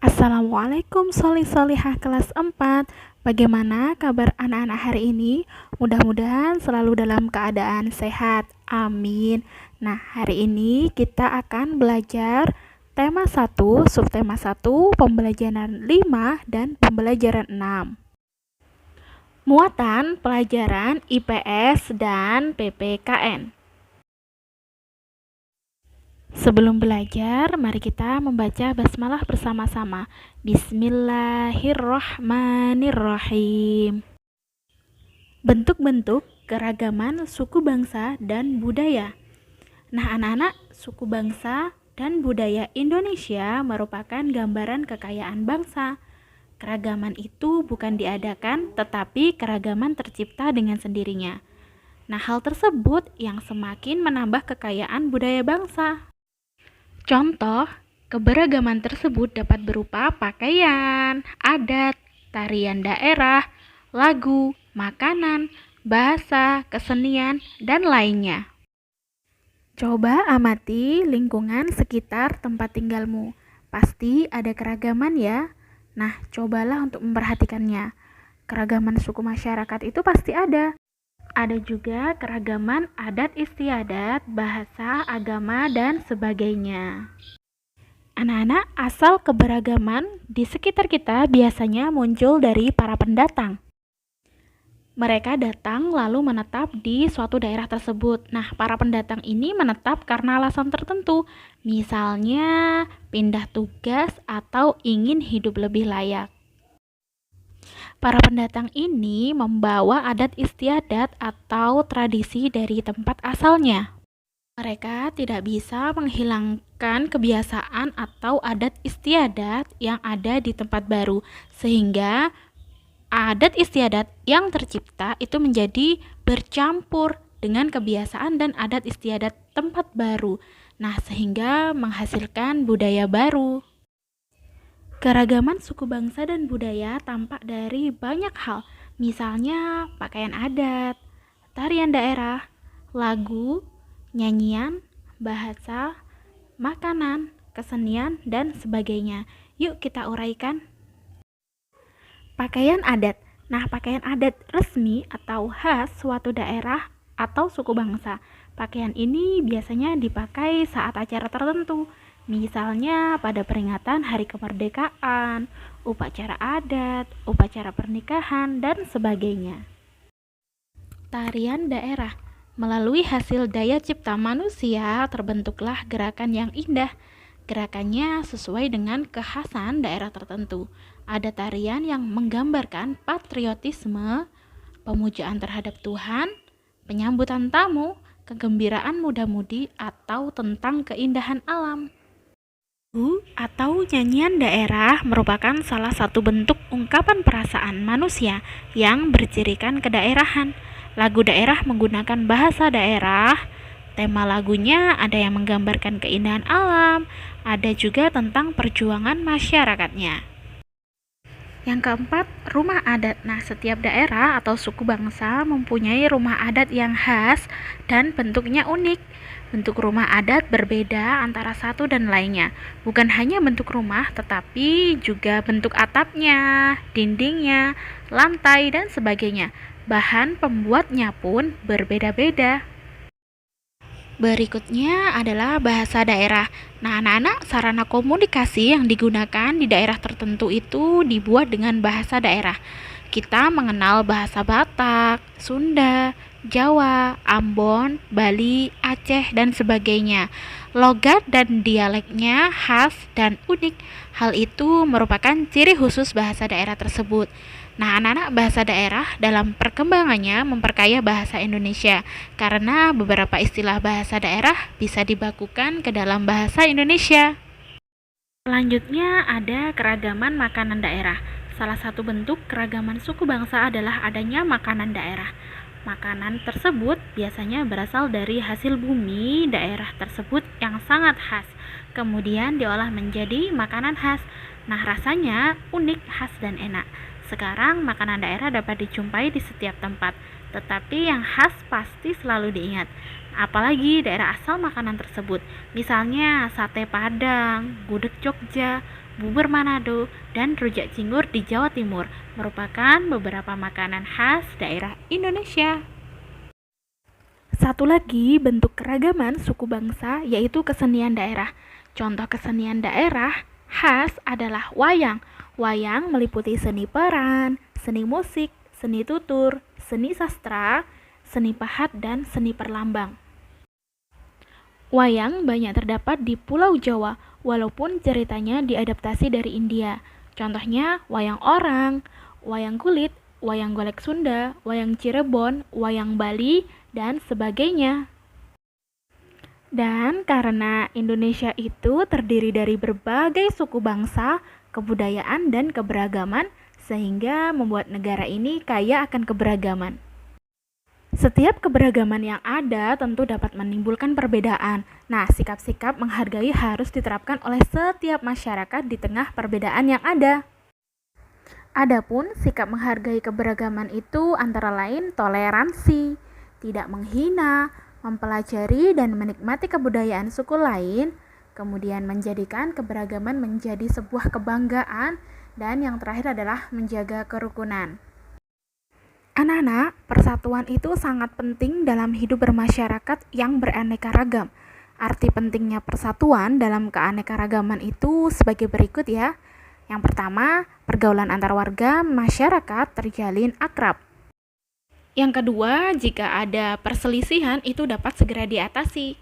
Assalamualaikum solih-solihah kelas 4. Bagaimana kabar anak-anak hari ini? Mudah-mudahan selalu dalam keadaan sehat. Amin. Nah, hari ini kita akan belajar tema 1, subtema 1, pembelajaran 5 dan pembelajaran 6. Muatan pelajaran IPS dan PPKN. Sebelum belajar, mari kita membaca basmalah bersama-sama. Bismillahirrahmanirrahim. Bentuk-bentuk keragaman suku bangsa dan budaya. Nah, anak-anak, suku bangsa dan budaya Indonesia merupakan gambaran kekayaan bangsa. Keragaman itu bukan diadakan, tetapi keragaman tercipta dengan sendirinya. Nah, hal tersebut yang semakin menambah kekayaan budaya bangsa. Contoh, keberagaman tersebut dapat berupa pakaian, adat, tarian daerah, lagu, makanan, bahasa, kesenian, dan lainnya. Coba amati lingkungan sekitar tempat tinggalmu. Pasti ada keragaman ya. Nah, cobalah untuk memperhatikannya. Keragaman suku masyarakat itu pasti ada. Ada juga keragaman adat istiadat, bahasa, agama, dan sebagainya. Anak-anak, asal keberagaman di sekitar kita biasanya muncul dari para pendatang. Mereka datang lalu menetap di suatu daerah tersebut. Nah, para pendatang ini menetap karena alasan tertentu, misalnya pindah tugas atau ingin hidup lebih layak. Para pendatang ini membawa adat istiadat atau tradisi dari tempat asalnya. Mereka tidak bisa menghilangkan kebiasaan atau adat istiadat yang ada di tempat baru, sehingga adat istiadat yang tercipta itu menjadi bercampur dengan kebiasaan dan adat istiadat tempat baru. Nah, sehingga menghasilkan budaya baru. Keragaman suku bangsa dan budaya tampak dari banyak hal, misalnya pakaian adat, tarian daerah, lagu, nyanyian, bahasa, makanan, kesenian, dan sebagainya. Yuk kita uraikan. Pakaian adat. Nah, pakaian adat resmi atau khas suatu daerah atau suku bangsa. Pakaian ini biasanya dipakai saat acara tertentu, misalnya pada peringatan Hari Kemerdekaan, upacara adat, upacara pernikahan, dan sebagainya. Tarian daerah. Melalui hasil daya cipta manusia, terbentuklah gerakan yang indah. Gerakannya sesuai dengan kekhasan daerah tertentu. Ada tarian yang menggambarkan patriotisme, pemujaan terhadap Tuhan, penyambutan tamu, kegembiraan muda-mudi, atau tentang keindahan alam. Lagu atau nyanyian daerah merupakan salah satu bentuk ungkapan perasaan manusia yang bercirikan kedaerahan. Lagu daerah menggunakan bahasa daerah. Tema lagunya ada yang menggambarkan keindahan alam, ada juga tentang perjuangan masyarakatnya. Yang keempat, rumah adat. Nah, setiap daerah atau suku bangsa mempunyai rumah adat yang khas dan bentuknya unik. Bentuk rumah adat berbeda antara satu dan lainnya. Bukan hanya bentuk rumah, tetapi juga bentuk atapnya, dindingnya, lantai, dan sebagainya. Bahan pembuatnya pun berbeda-beda. Berikutnya adalah bahasa daerah. Nah, anak-anak, sarana komunikasi yang digunakan di daerah tertentu itu dibuat dengan bahasa daerah. Kita mengenal bahasa Batak, Sunda, Jawa, Ambon, Bali, Aceh, dan sebagainya. Logat dan dialeknya khas dan unik. Hal itu merupakan ciri khusus bahasa daerah tersebut. Nah, anak-anak, bahasa daerah dalam perkembangannya memperkaya bahasa Indonesia karena beberapa istilah bahasa daerah bisa dibakukan ke dalam bahasa Indonesia. Selanjutnya ada keragaman makanan daerah. Salah satu bentuk keragaman suku bangsa adalah adanya makanan daerah. Makanan tersebut biasanya berasal dari hasil bumi daerah tersebut yang sangat khas, kemudian diolah menjadi makanan khas. Nah, rasanya unik, khas, dan enak. Sekarang makanan daerah dapat dijumpai di setiap tempat, tetapi yang khas pasti selalu diingat, apalagi daerah asal makanan tersebut. Misalnya sate Padang, gudeg Jogja, bubur Manado, dan rujak cingur di Jawa Timur merupakan beberapa makanan khas daerah Indonesia. Satu lagi bentuk keragaman suku bangsa yaitu kesenian daerah. Contoh kesenian daerah khas adalah wayang. Wayang meliputi seni peran, seni musik, seni tutur, seni sastra, seni pahat, dan seni perlambang. Wayang banyak terdapat di Pulau Jawa, walaupun ceritanya diadaptasi dari India. Contohnya wayang orang, wayang kulit, wayang golek Sunda, wayang Cirebon, wayang Bali, dan sebagainya. Dan karena Indonesia itu terdiri dari berbagai suku bangsa, kebudayaan, dan keberagaman, sehingga membuat negara ini kaya akan keberagaman. Setiap keberagaman yang ada tentu dapat menimbulkan perbedaan. Nah, sikap-sikap menghargai harus diterapkan oleh setiap masyarakat di tengah perbedaan yang ada. Adapun sikap menghargai keberagaman itu antara lain toleransi, tidak menghina, mempelajari dan menikmati kebudayaan suku lain, kemudian menjadikan keberagaman menjadi sebuah kebanggaan, dan yang terakhir adalah menjaga kerukunan. Anak-anak, persatuan itu sangat penting dalam hidup bermasyarakat yang beraneka ragam. Arti pentingnya persatuan dalam keanekaragaman itu sebagai berikut ya. Yang pertama, pergaulan antar warga masyarakat terjalin akrab. Yang kedua, jika ada perselisihan itu dapat segera diatasi.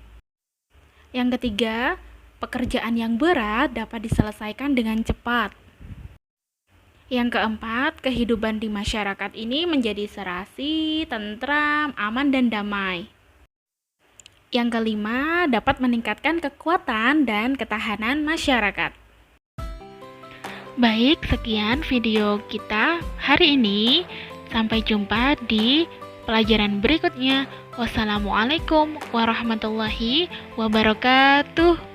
Yang ketiga, pekerjaan yang berat dapat diselesaikan dengan cepat. Yang keempat, kehidupan di masyarakat ini menjadi serasi, tentram, aman, dan damai. Yang kelima, dapat meningkatkan kekuatan dan ketahanan masyarakat. Baik, sekian video kita hari ini. Sampai jumpa di pelajaran berikutnya. Wassalamualaikum warahmatullahi wabarakatuh.